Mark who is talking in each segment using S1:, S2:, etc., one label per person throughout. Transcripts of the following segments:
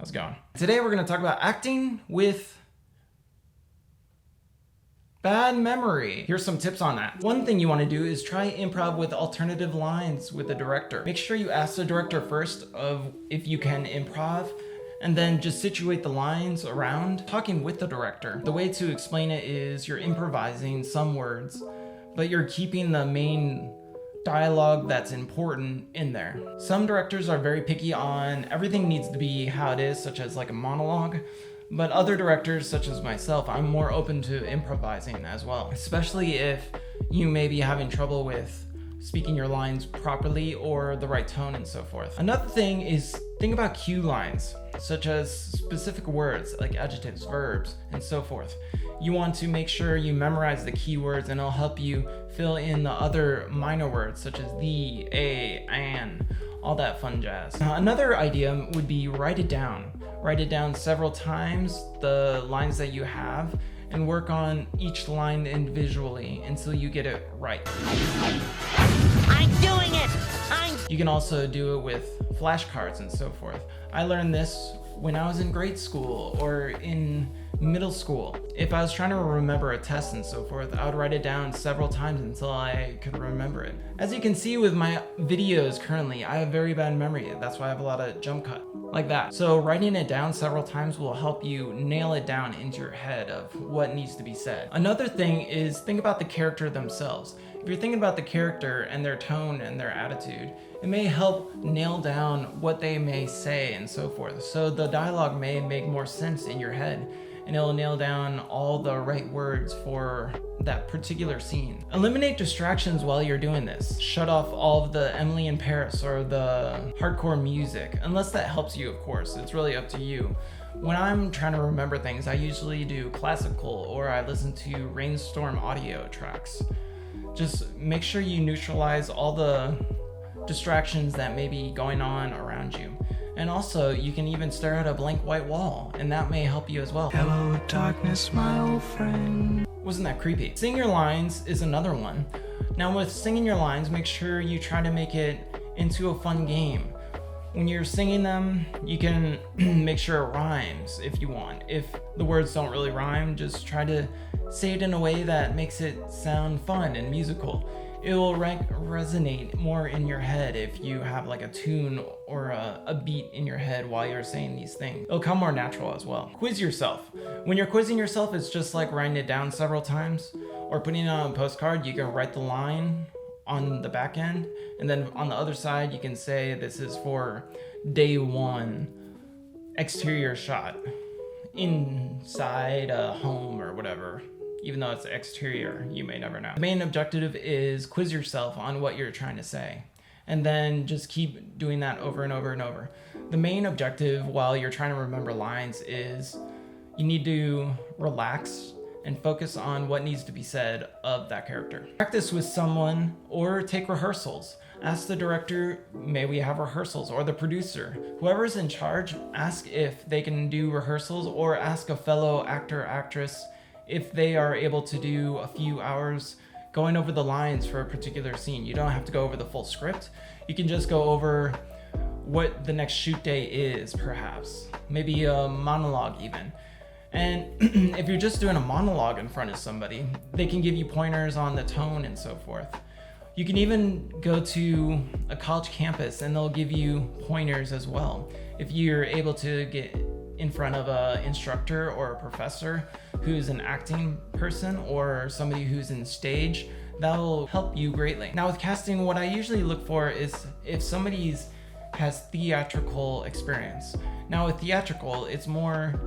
S1: How's it going? Today we're going to talk about acting with bad memory. Here's some tips on that. One thing you want to do is try improv with alternative lines with the director. Make sure you ask the director first of if you can improv, and then just situate the lines around talking with the director. The way to explain it is you're improvising some words, but you're keeping the main dialogue that's important in there. Some directors are very picky on everything needs to be how it is, such as like a monologue. But other directors, such as myself, I'm more open to improvising as well, especially if you may be having trouble with speaking your lines properly or the right tone and so forth. Another thing is think about cue lines, such as specific words like adjectives, verbs, and so forth. You want to make sure you memorize the keywords, and it'll help you fill in the other minor words such as the, a, and, all that fun jazz. Another idea would be write it down. Write it down several times, the lines that you have, and work on each line individually until you get it right.
S2: I'm doing it!
S1: You can also do it with flashcards and so forth. I learned this when I was in grade school or in middle school. If I was trying to remember a test and so forth, I would write it down several times until I could remember it. As you can see with my videos currently, I have very bad memory. That's why I have a lot of jump cut like that. So writing it down several times will help you nail it down into your head of what needs to be said. Another thing is think about the character themselves. If you're thinking about the character and their tone and their attitude, it may help nail down what they may say and so forth. So the dialogue may make more sense in your head, and it'll nail down all the right words for that particular scene. Eliminate distractions while you're doing this. Shut off all of the Emily in Paris or the hardcore music, unless that helps you, of course. It's really up to you. When I'm trying to remember things, I usually do classical or I listen to Rainstorm audio tracks. Just make sure you neutralize all the distractions that may be going on around you. And also, you can even stare at a blank white wall, and that may help you as well.
S3: Hello, darkness, my old friend.
S1: Wasn't that creepy? Sing your lines is another one. Now with singing your lines, make sure you try to make it into a fun game. When you're singing them, you can make sure it rhymes if you want. If the words don't really rhyme, just try to say it in a way that makes it sound fun and musical. It will resonate more in your head if you have like a tune or a beat in your head while you're saying these things. It'll come more natural as well. Quiz yourself. When you're quizzing yourself, it's just like writing it down several times or putting it on a postcard. You can write the line on the back end, and then on the other side you can say this is for day one exterior shot inside a home or whatever. Even though it's exterior, you may never know. The main objective is quiz yourself on what you're trying to say, and then just keep doing that over and over and over. The main objective while you're trying to remember lines is you need to relax and focus on what needs to be said of that character. Practice with someone or take rehearsals. Ask the director, may we have rehearsals, or the producer. Whoever's in charge, ask if they can do rehearsals, or ask a fellow actor, actress, if they are able to do a few hours going over the lines for a particular scene. You don't have to go over the full script. You can just go over what the next shoot day is, perhaps. Maybe a monologue even. And if you're just doing a monologue in front of somebody, they can give you pointers on the tone and so forth. You can even go to a college campus and they'll give you pointers as well. If you're able to get in front of an instructor or a professor who's an acting person or somebody who's in stage, that will help you greatly. Now with casting, what I usually look for is if somebody has theatrical experience. Now with theatrical, it's more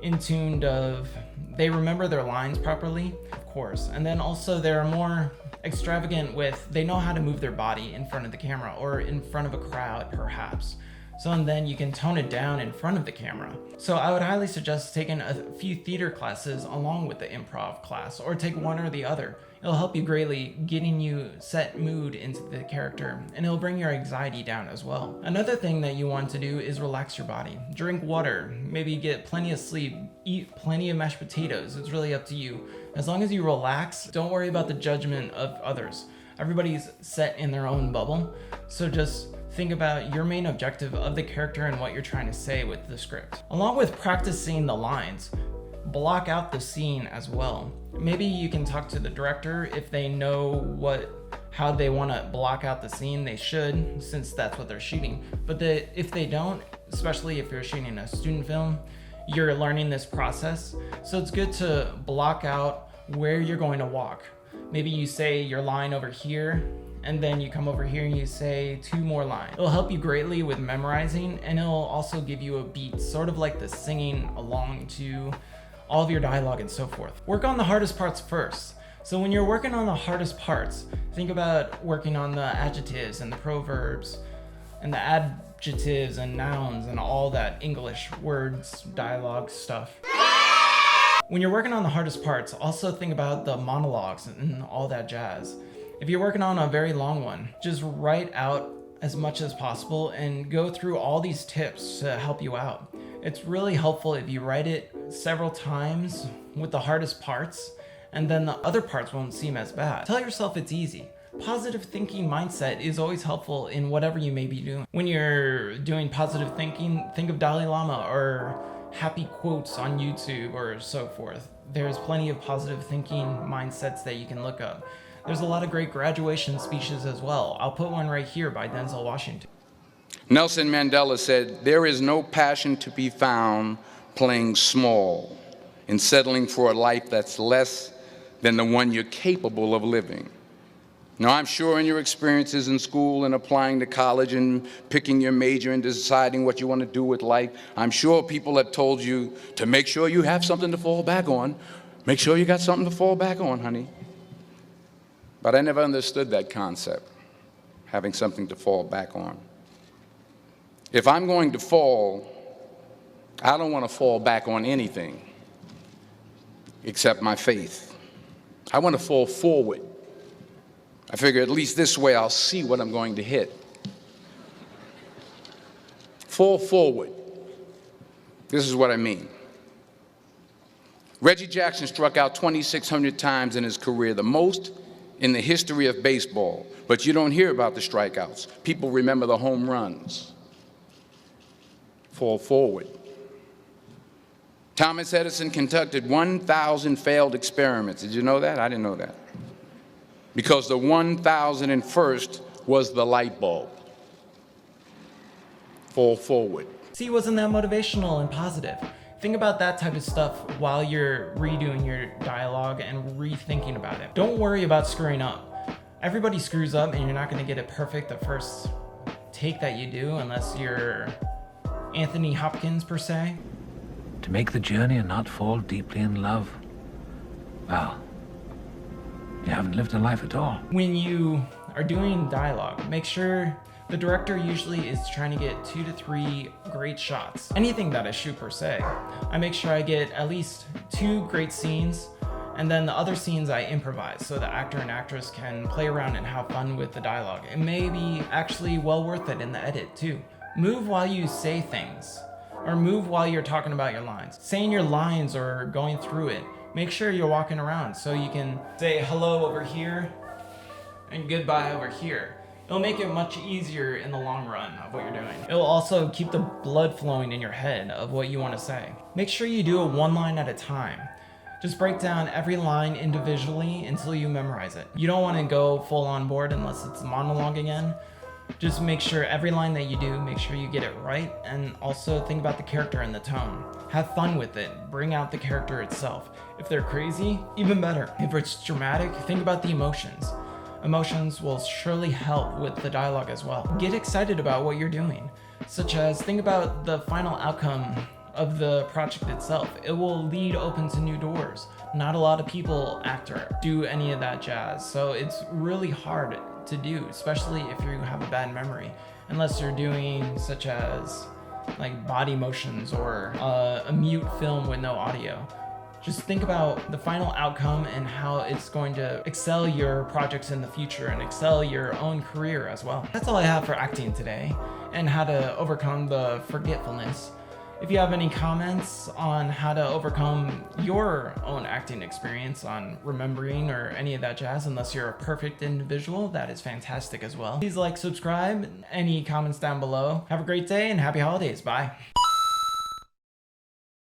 S1: in tune of they remember their lines properly, of course, and then also they're more extravagant with they know how to move their body in front of the camera or in front of a crowd perhaps. So and then you can tone it down in front of the camera. So I would highly suggest taking a few theater classes along with the improv class, or take one or the other. It'll help you greatly getting you set mood into the character, and it'll bring your anxiety down as well. Another thing that you want to do is relax your body. Drink water, maybe get plenty of sleep, eat plenty of mashed potatoes. It's really up to you. As long as you relax, don't worry about the judgment of others. Everybody's set in their own bubble, so just think about your main objective of the character and what you're trying to say with the script. Along with practicing the lines, block out the scene as well. Maybe you can talk to the director if they know how they want to block out the scene. They should, since that's what they're shooting. But if they don't, especially if you're shooting a student film, you're learning this process. So it's good to block out where you're going to walk. Maybe you say your line over here, and then you come over here and you say 2 more lines. It'll help you greatly with memorizing, and it'll also give you a beat, sort of like the singing along to all of your dialogue and so forth. Work on the hardest parts first. So when you're working on the hardest parts, think about working on the adjectives and the proverbs and the adjectives and nouns and all that English words, dialogue stuff. When you're working on the hardest parts, also think about the monologues and all that jazz. If you're working on a very long one, just write out as much as possible and go through all these tips to help you out. It's really helpful if you write it several times with the hardest parts, and then the other parts won't seem as bad. Tell yourself it's easy. Positive thinking mindset is always helpful in whatever you may be doing. When you're doing positive thinking, think of Dalai Lama or happy quotes on YouTube or so forth. There's plenty of positive thinking mindsets that you can look up. There's a lot of great graduation speeches as well. I'll put one right here by Denzel Washington.
S4: Nelson Mandela said, "There is no passion to be found playing small and settling for a life that's less than the one you're capable of living." Now, I'm sure in your experiences in school and applying to college and picking your major and deciding what you want to do with life, I'm sure people have told you to make sure you have something to fall back on. Make sure you got something to fall back on, honey. But I never understood that concept, having something to fall back on. If I'm going to fall, I don't want to fall back on anything except my faith. I want to fall forward. I figure at least this way I'll see what I'm going to hit. Fall forward. This is what I mean. Reggie Jackson struck out 2,600 times in his career, the most in the history of baseball. But you don't hear about the strikeouts. People remember the home runs. Fall forward. Thomas Edison conducted 1,000 failed experiments. Did you know that? I didn't know that. Because the 1,001st was the light bulb. Fall forward.
S1: See, wasn't that motivational and positive? Think about that type of stuff while you're redoing your dialogue and rethinking about it. Don't worry about screwing up. Everybody screws up, and you're not going to get it perfect the first take that you do unless you're Anthony Hopkins per se.
S5: To make the journey and not fall deeply in love, well, you haven't lived a life at all.
S1: When you are doing dialogue, make sure the director usually is trying to get 2 to 3 great shots. Anything that I shoot per se, I make sure I get at least 2 great scenes, and then the other scenes I improvise so the actor and actress can play around and have fun with the dialogue. It may be actually well worth it in the edit too. Move while you say things, or move while you're talking about your lines. Saying your lines or going through it, make sure you're walking around so you can say hello over here and goodbye over here. It'll make it much easier in the long run of what you're doing. It'll also keep the blood flowing in your head of what you want to say. Make sure you do it 1 line at a time. Just break down every line individually until you memorize it. You don't want to go full on board unless it's a monologue again. Just make sure every line that you do, make sure you get it right, and also think about the character and the tone. Have fun with it. Bring out the character itself. If they're crazy, even better. If it's dramatic, think about the emotions. Emotions will surely help with the dialogue as well. Get excited about what you're doing, such as think about the final outcome of the project itself. It will lead open to new doors. Not a lot of people act or do any of that jazz, so it's really hard to do, especially if you have a bad memory, unless you're doing such as like body motions or a mute film with no audio. Just think about the final outcome and how it's going to excel your projects in the future and excel your own career as well. That's all I have for acting today and how to overcome the forgetfulness. If you have any comments on how to overcome your own acting experience on remembering or any of that jazz, unless you're a perfect individual, that is fantastic as well. Please like, subscribe, any comments down below. Have a great day and happy holidays. Bye.